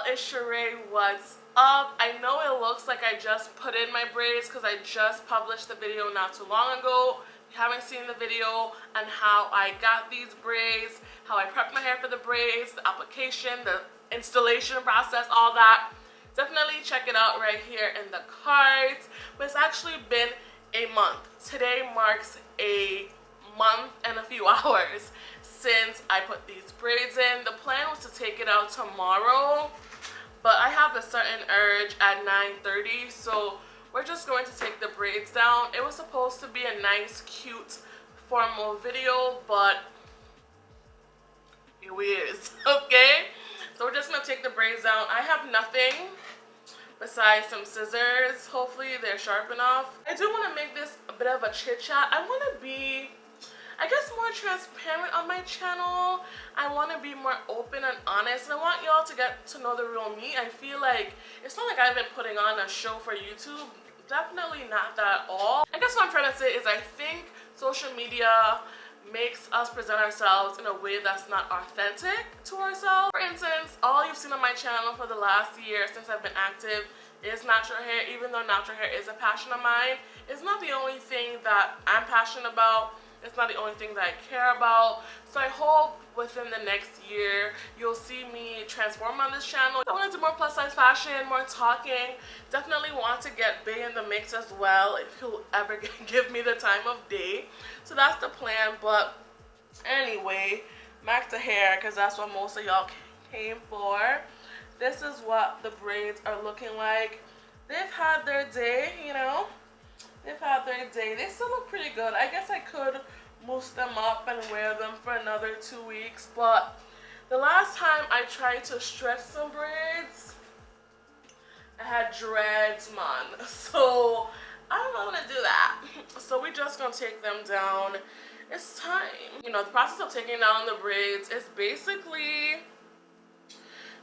it's SheRea, what's up? I know it looks like I just put in my braids because I just published the video not too long ago. If you haven't seen the video on how I got these braids, how I prepped my hair for the braids, the application, the installation process, all that, definitely check it out right here in the cards. But it's actually been a month. Today marks a month and a few hours since I put these braids in. The plan was to take it out tomorrow, but I have a certain urge at 9:30, so we're just going to take the braids down. It was supposed to be a nice, cute, formal video, but here we is, okay? So we're just gonna take the braids down. I have nothing besides some scissors. Hopefully they're sharp enough. I do want to make this a bit of a chit chat. I want to be, I guess, more transparent on my channel. I want to be more open and honest, and I want y'all to get to know the real me. I feel like it's not like I've been putting on a show for YouTube. Definitely not that at all. I guess what I'm trying to say is I think social media makes us present ourselves in a way that's not authentic to ourselves. For instance, all you've seen on my channel for the last year since I've been active is natural hair. Even though natural hair is a passion of mine, it's not the only thing that I'm passionate about. It's not the only thing that I care about. So I hope within the next year you'll see me transform on this channel. I want to do more plus size fashion, more talking. Definitely want to get Bay in the mix as well if he'll ever give me the time of day. So that's the plan. But anyway, back to hair, because that's what most of y'all came for. This is what the braids are looking like. They've had their day, you know. They've had their day. They still look pretty good. I guess I could mousse them up and wear them for another 2 weeks, but the last time I tried to stretch some braids, I had dreads, man. So I'm not gonna do that. So we're just gonna take them down. It's time. You know, the process of taking down the braids is basically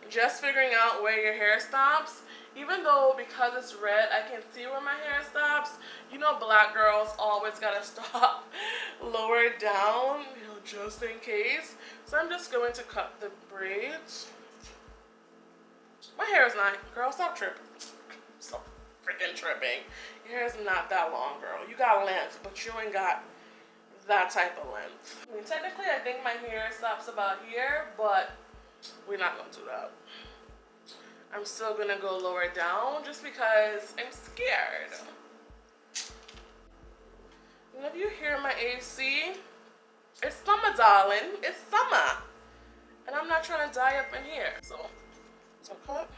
just figuring out where your hair stops. Even though, because it's red, I can see where my hair stops. You know, black girls always gotta stop lower down, you know, just in case. So I'm just going to cut the braids. My hair is not, girl, stop tripping. Stop freaking tripping. Your hair is not that long, girl. You got length, but you ain't got that type of length. I mean, technically, I think my hair stops about here, but we're not gonna do that. I'm still gonna go lower down just because I'm scared. And if you hear my AC, it's summer, darling. It's summer. And I'm not trying to die up in here. So cut.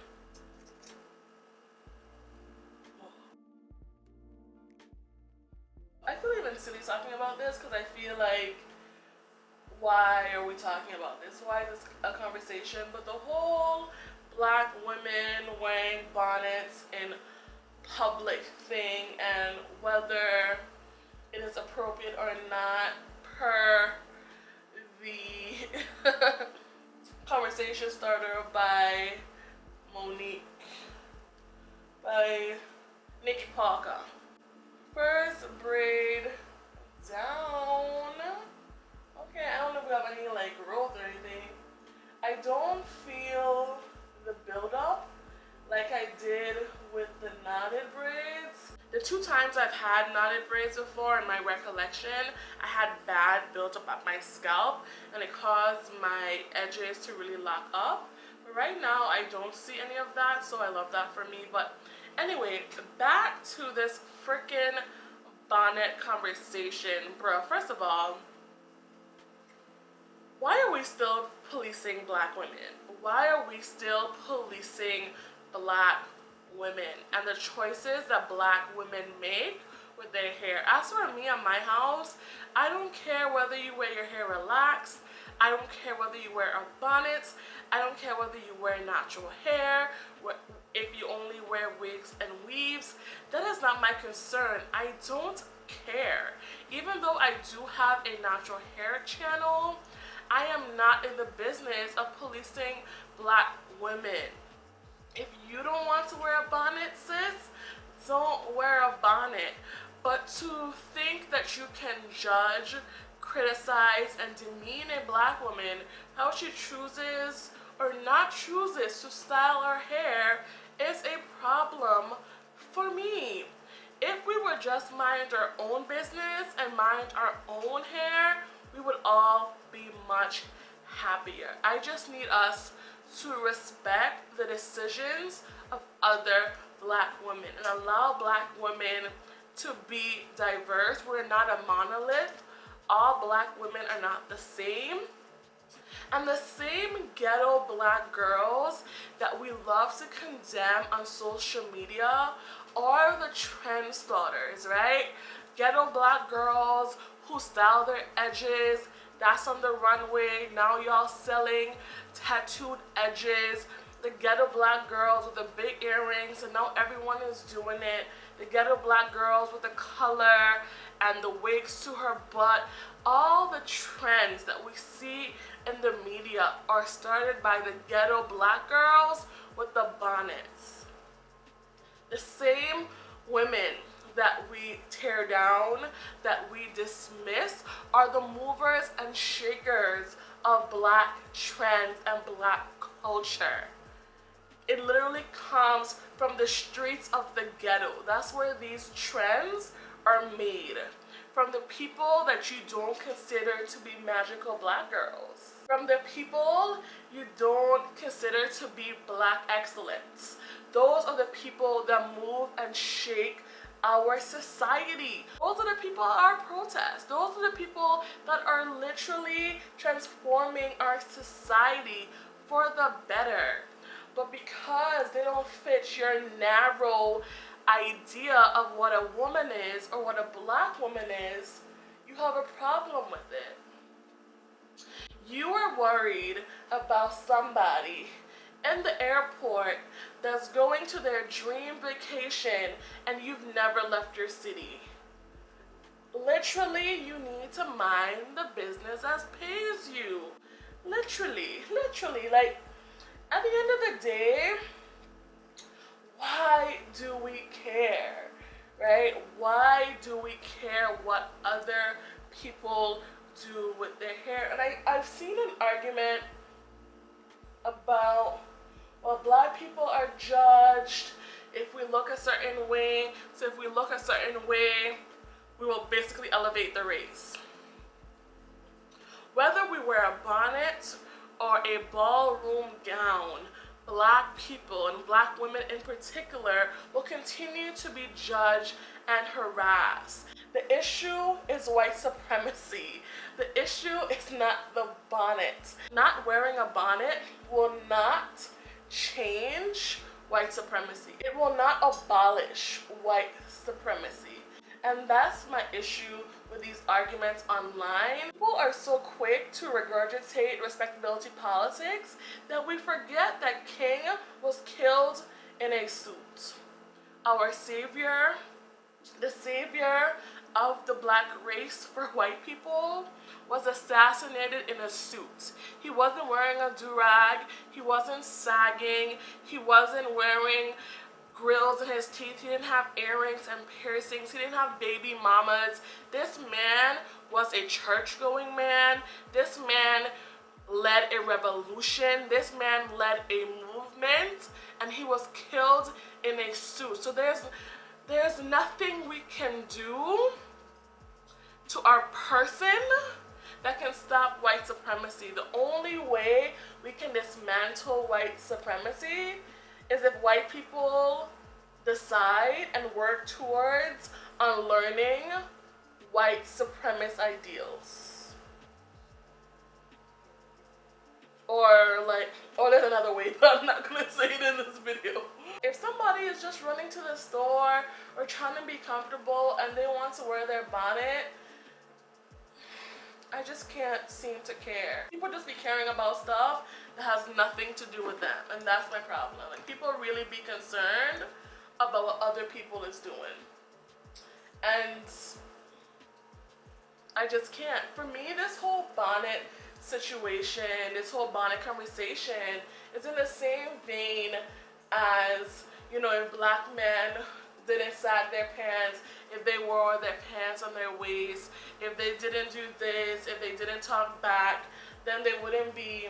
I feel even silly talking about this because I feel like, why are we talking about this? Why is this a conversation? But the whole Black women wearing bonnets in public thing, and whether it is appropriate or not per the conversation starter by Nikki Parker. First braid down. Okay, I don't know if we have any like growth or anything. I don't feel the build-up like I did with the knotted braids. The 2 times I've had knotted braids before, in my recollection, I had bad build-up at my scalp and it caused my edges to really lock up. But right now I don't see any of that, so I love that for me. But anyway, back to this freaking bonnet conversation. Bruh, first of all, why are we still policing Black women? Why are we still policing Black women and the choices that Black women make with their hair? As for me and my house, I don't care whether you wear your hair relaxed. I don't care whether you wear a bonnet. I don't care whether you wear natural hair, if you only wear wigs and weaves. That is not my concern. I don't care. Even though I do have a natural hair channel, I am not in the business of policing Black women. If you don't want to wear a bonnet, sis, don't wear a bonnet. But to think that you can judge, criticize, and demean a Black woman, how she chooses or not chooses to style our hair is a problem for me. If we would just mind our own business and mind our own hair, we would all be much happier. I just need us to respect the decisions of other Black women and allow Black women to be diverse. We're not a monolith. All Black women are not the same. And the same ghetto Black girls that we love to condemn on social media are the trend starters, right? Ghetto Black girls who style their edges. That's on the runway. Now y'all selling tattooed edges. The ghetto Black girls with the big earrings, and now everyone is doing it. The ghetto Black girls with the color and the wigs to her butt. All the trends that we see in the media are started by the ghetto Black girls with the bonnets. The same women that we tear down, that we dismiss, are the movers and shakers of Black trends and Black culture. It literally comes from the streets of the ghetto. That's where these trends are made. From the people that you don't consider to be magical Black girls. From the people you don't consider to be Black excellence. Those are the people that move and shake our society. Those are the people at our protests. Those are the people that are literally transforming our society for the better. But because they don't fit your narrow idea of what a woman is or what a Black woman is, you have a problem with it. You are worried about somebody in the airport that's going to their dream vacation and you've never left your city. Literally, you need to mind the business as pays you. Literally, like, at the end of the day, why do we care, right? Why do we care what other people do with their hair? And I've seen an argument about, well, Black people are judged if we look a certain way. So if we look a certain way, we will basically elevate the race. Whether we wear a bonnet or a ballroom gown, Black people and Black women in particular will continue to be judged and harassed. The issue is white supremacy. The issue is not the bonnet. Not wearing a bonnet will not change white supremacy. It will not abolish white supremacy. And that's my issue with these arguments online. People are so quick to regurgitate respectability politics that we forget that King was killed in a suit. Our savior, the savior of the Black race for white people, was assassinated in a suit. He wasn't wearing a do-rag, he wasn't sagging, he wasn't wearing grills in his teeth, he didn't have earrings and piercings, he didn't have baby mamas. This man was a church-going man. This man led a revolution. This man led a movement, and he was killed in a suit. So there's nothing we can do to our person that can stop white supremacy. The only way we can dismantle white supremacy is if white people decide and work towards unlearning white supremacist ideals. Or there's another way, but I'm not gonna say it in this video. If somebody is just running to the store or trying to be comfortable and they want to wear their bonnet, I just can't seem to care. People just be caring about stuff that has nothing to do with them, and that's my problem. Like, people really be concerned about what other people is doing, and I just can't. For me, this whole bonnet situation, this whole bonnet conversation is in the same vein as, you know, if Black men didn't sag their pants, if they wore their pants on their waist, if they didn't do this, if they didn't talk back, then they wouldn't be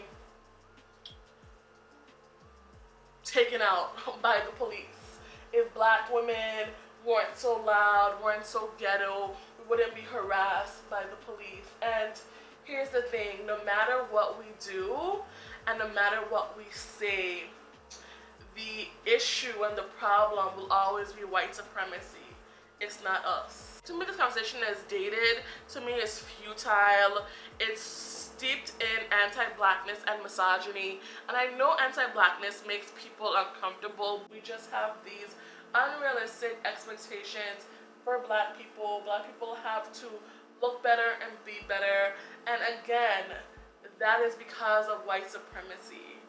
taken out by the police. If black women weren't so loud, weren't so ghetto, we wouldn't be harassed by the police. And here's the thing, no matter what we do and no matter what we say, the issue and the problem will always be white supremacy. It's not us. To me, this conversation is dated. To me, it's futile. It's steeped in anti-blackness and misogyny. And I know anti-blackness makes people uncomfortable. We just have these unrealistic expectations for black people. Black people have to look better and be better. And again, that is because of white supremacy.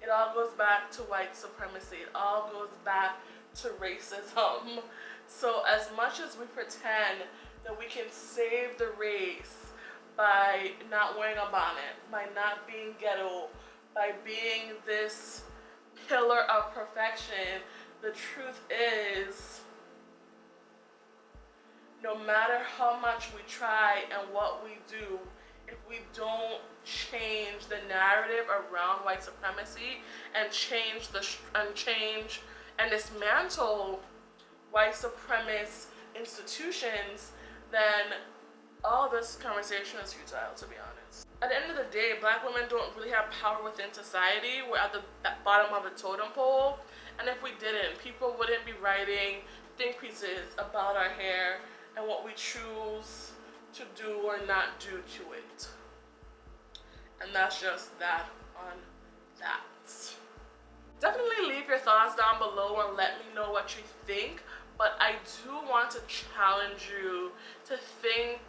It all goes back to white supremacy. It all goes back to racism. So as much as we pretend that we can save the race by not wearing a bonnet, by not being ghetto, by being this pillar of perfection, the truth is, no matter how much we try and what we do, if we don't change the narrative around white supremacy and change and dismantle white supremacist institutions, then all this conversation is futile, to be honest. At the end of the day, black women don't really have power within society. We're at the bottom of the totem pole, and if we didn't, people wouldn't be writing think pieces about our hair and what we choose to do or not do to it. And that's just that on that. Definitely leave your thoughts down below and let me know what you think, but I do want to challenge you to think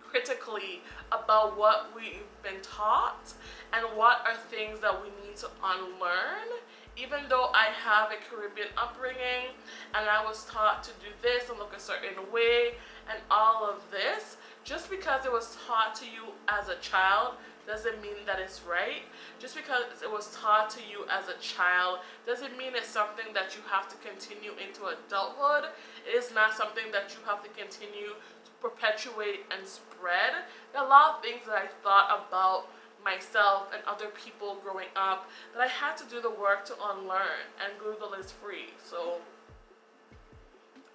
critically about what we've been taught and what are things that we need to unlearn. Even though I have a Caribbean upbringing and I was taught to do this and look a certain way and all of this, just because it was taught to you as a child doesn't mean that it's right. Just because it was taught to you as a child doesn't mean it's something that you have to continue into adulthood. It is not something that you have to continue to perpetuate and spread. There are a lot of things that I thought about myself and other people growing up that I had to do the work to unlearn, and Google is free. So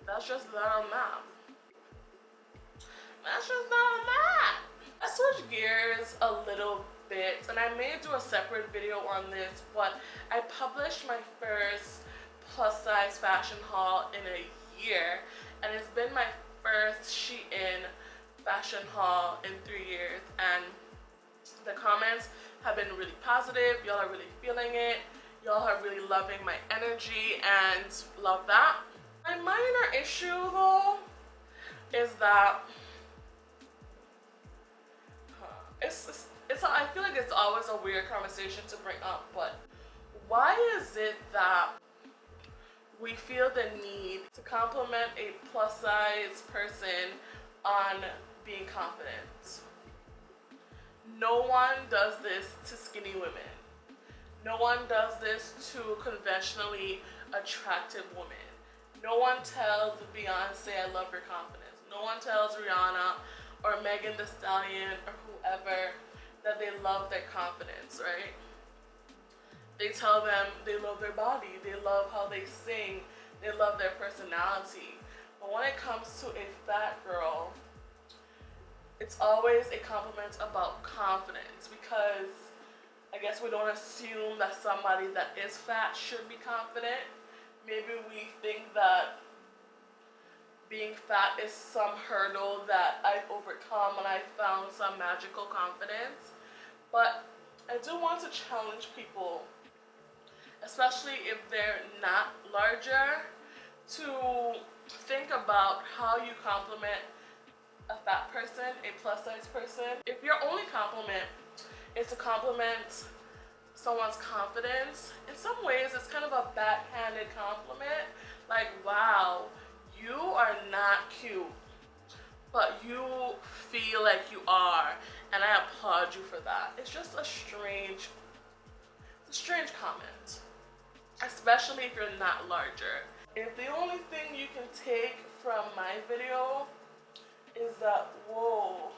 that's just that on that. That's just that on that. Let's switch gears a little bit, and I may do a separate video on this, but I published my first plus size fashion haul in a year, and it's been my first SheIn fashion haul in 3 years, and the comments have been really positive. Y'all are really feeling it. Y'all are really loving my energy and love that. My minor issue though is that I feel like it's always a weird conversation to bring up, but why is it that we feel the need to compliment a plus size person on being confident? No one does this to skinny women. No one does this to conventionally attractive women. No one tells Beyonce, I love your confidence. No one tells Rihanna or Megan Thee Stallion or whoever that they love their confidence, right? They tell them they love their body, they love how they sing, they love their personality. But when it comes to a fat girl, it's always a compliment about confidence, because I guess we don't assume that somebody that is fat should be confident. Maybe we think that being fat is some hurdle that I've overcome and I found some magical confidence. But I do want to challenge people, especially if they're not larger, to think about how you compliment a fat person, a plus size person. If your only compliment is to compliment someone's confidence, in some ways it's kind of a backhanded compliment. Like, wow, you are not cute, but you feel like you are, and I applaud you for that. It's just a strange comment, especially if you're not larger. If the only thing you can take from my video is that, whoa,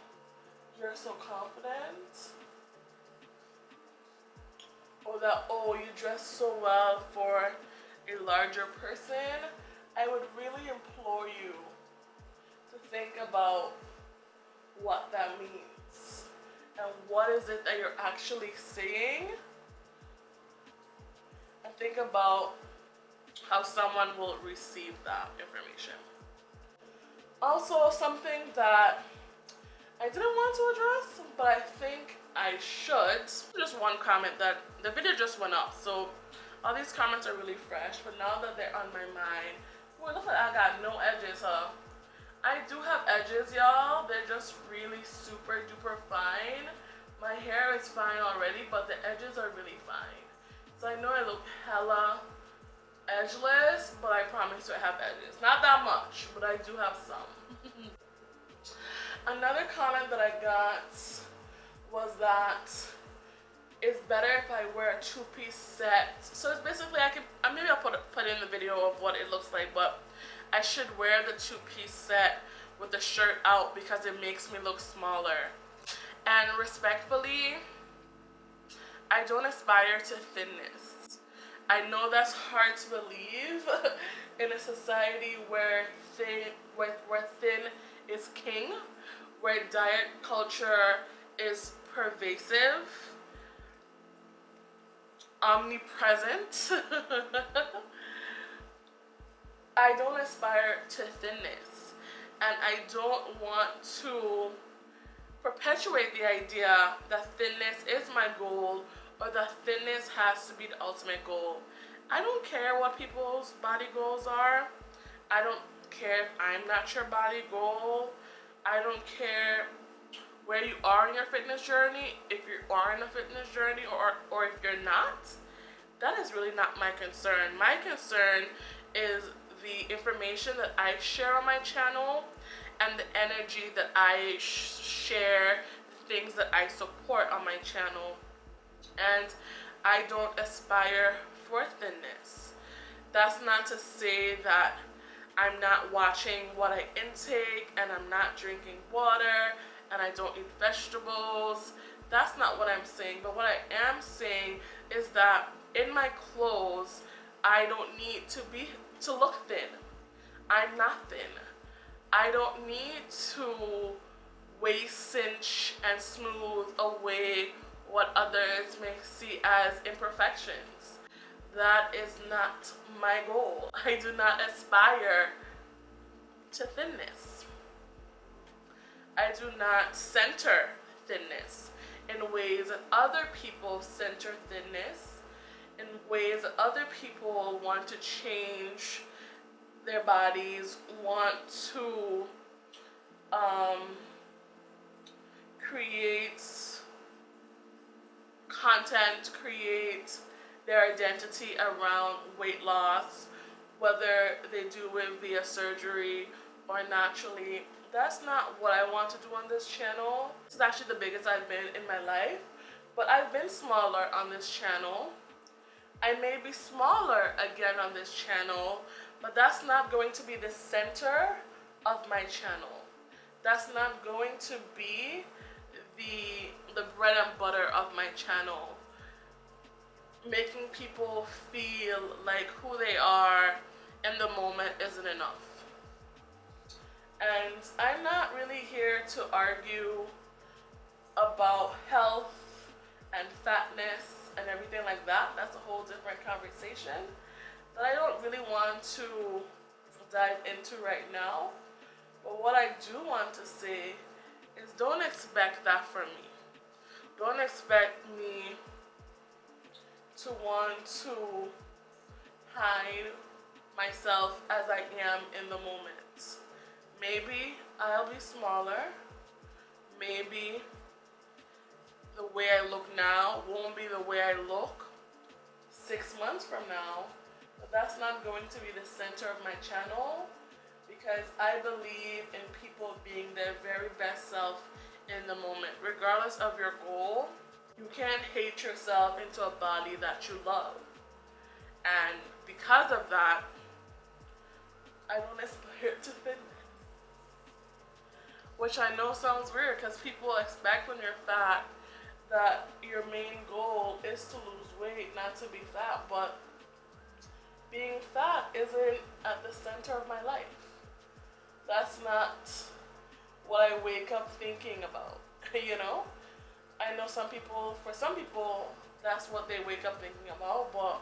you're so confident, or that, oh, you dress so well for a larger person, I would really implore you to think about what that means and what is it that you're actually saying, and think about how someone will receive that information. Also, something that I didn't want to address, but I think I should. Just one comment that the video just went up, so all these comments are really fresh, but now that they're on my mind, boy, look like I got no edges, huh? I do have edges, y'all. They're just really super duper fine. My hair is fine already, but the edges are really fine. So I know I look hella edgeless, but I promise you I have edges. Not that much, but I do have some. Another comment that I got was that it's better if I wear a two-piece set. So it's basically, maybe I'll put in the video of what it looks like, but I should wear the two-piece set with the shirt out because it makes me look smaller. And respectfully, I don't aspire to thinness. I know that's hard to believe in a society where thin is king, where diet culture is pervasive, omnipresent. I don't aspire to thinness, and I don't want to perpetuate the idea that thinness is my goal or that thinness has to be the ultimate goal. I don't care what people's body goals are. I don't care if I'm not your body goal. I don't care where you are in your fitness journey, if you are in a fitness journey or if you're not. That is really not my concern. My concern is the information that I share on my channel and the energy that I share, the things that I support on my channel. And I don't aspire for thinness. That's not to say that I'm not watching what I intake and I'm not drinking water and I don't eat vegetables. That's not what I'm saying. But what I am saying is that in my clothes, I don't need to look thin. I'm not thin. I don't need to waist cinch and smooth away what others may see as imperfections. That is not my goal. I do not aspire to thinness. I do not center thinness in ways that other people center thinness, in ways that other people want to change their bodies, want to create content, create their identity around weight loss, whether they do it via surgery or naturally. That's not what I want to do on this channel. This is actually the biggest I've been in my life, but I've been smaller on this channel. I may be smaller again on this channel, but that's not going to be the center of my channel. That's not going to be the bread and butter of my channel. Making people feel like who they are in the moment isn't enough. And I'm not really here to argue about health and fatness and everything like that. That's a whole different conversation that I don't really want to dive into right now. But what I do want to say is don't expect that from me. Don't expect me to want to hide myself as I am in the moment. Maybe I'll be smaller. Maybe the way I look now won't be the way I look 6 months from now. But that's not going to be the center of my channel, because I believe in people being their very best self in the moment. Regardless of your goal, you can't hate yourself into a body that you love. And because of that, I don't aspire to fitness. Which I know sounds weird, because people expect when you're fat that your main goal is to lose weight, not to be fat, but being fat isn't at the center of my life. That's not what I wake up thinking about, you know? I know for some people, that's what they wake up thinking about, but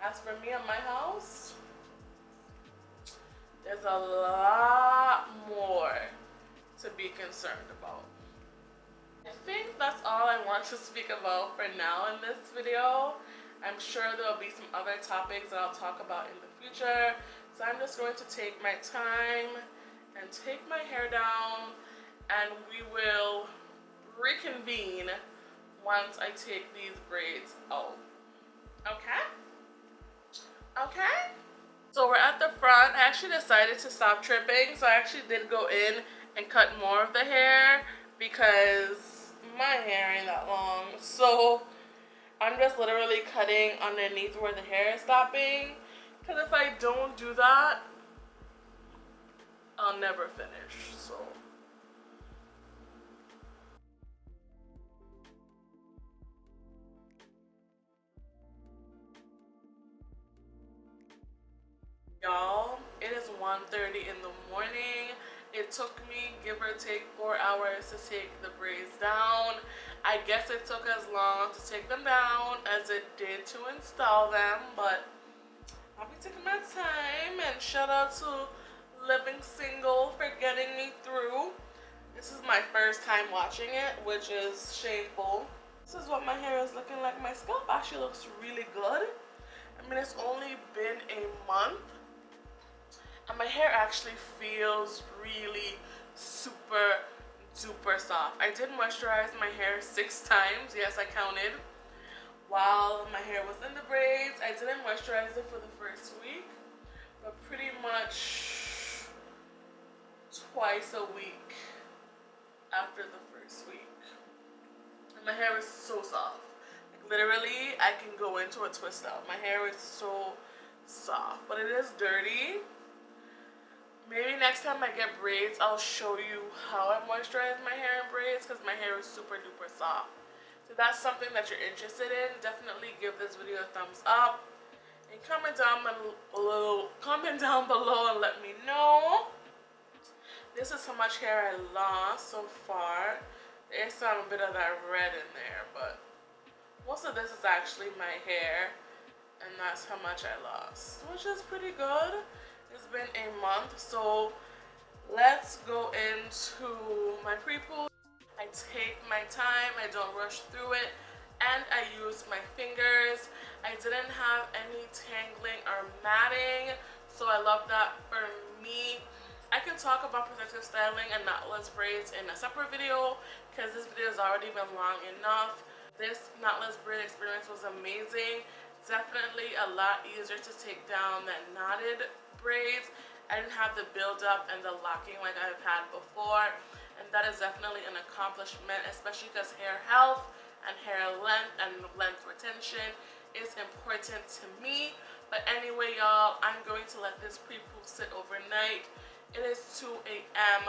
as for me and my house, there's a lot more to be concerned about. I think that's all I want to speak about for now in this video. I'm sure there'll be some other topics that I'll talk about in the future. So I'm just going to take my time and take my hair down, and we will reconvene once I take these braids out. Okay? Okay? So we're at the front. I actually decided to stop trimming, so I actually did go in and cut more of the hair because my hair ain't that long. So I'm just literally cutting underneath where the hair is stopping, because if I don't do that, I'll never finish. So y'all, it is 1:30 in the morning. It took me, give or take, 4 hours to take the braids down. I guess it took as long to take them down as it did to install them, but I'll be taking my time, and shout out to Living Single for getting me through. This is my first time watching it, which is shameful. This is what my hair is looking like. My scalp actually looks really good. I mean, it's only been a month, and my hair actually feels really super duper soft. I did moisturize my hair 6 times. Yes, I counted. While my hair was in the braids, I didn't moisturize it for the first week, but pretty much twice a week after the first week. And my hair is so soft. Like, literally, I can go into a twist out. My hair is so soft, but it is dirty. Maybe next time I get braids, I'll show you how I moisturize my hair in braids, because my hair is super duper soft. So if that's something that you're interested in, definitely give this video a thumbs up, and comment down below and let me know. This is how much hair I lost so far. There's some bit of that red in there, but most of this is actually my hair, and that's how much I lost, which is pretty good. It's been a month, so let's go into my pre-poo. I take my time, I don't rush through it, and I use my fingers. I didn't have any tangling or matting, so I love that for me. I can talk about protective styling and knotless braids in a separate video, because this video has already been long enough. This knotless braid experience was amazing. Definitely a lot easier to take down than knotted braids. I didn't have the build up and the locking like I've had before, and that is definitely an accomplishment, especially because hair health and hair length and length retention is important to me. But anyway, y'all, I'm going to let this pre-poo sit overnight. It is 2 a.m.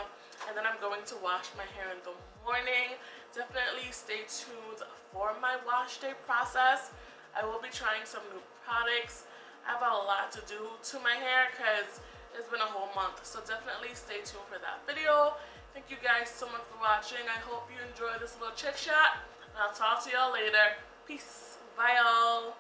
and then I'm going to wash my hair in the morning. Definitely stay tuned for my wash day process. I will be trying some new products. I have a lot to do to my hair because it's been a whole month, so definitely stay tuned for that video. Thank you guys so much for watching. I hope you enjoyed this little chit chat, and I'll talk to y'all later. Peace. Bye, y'all.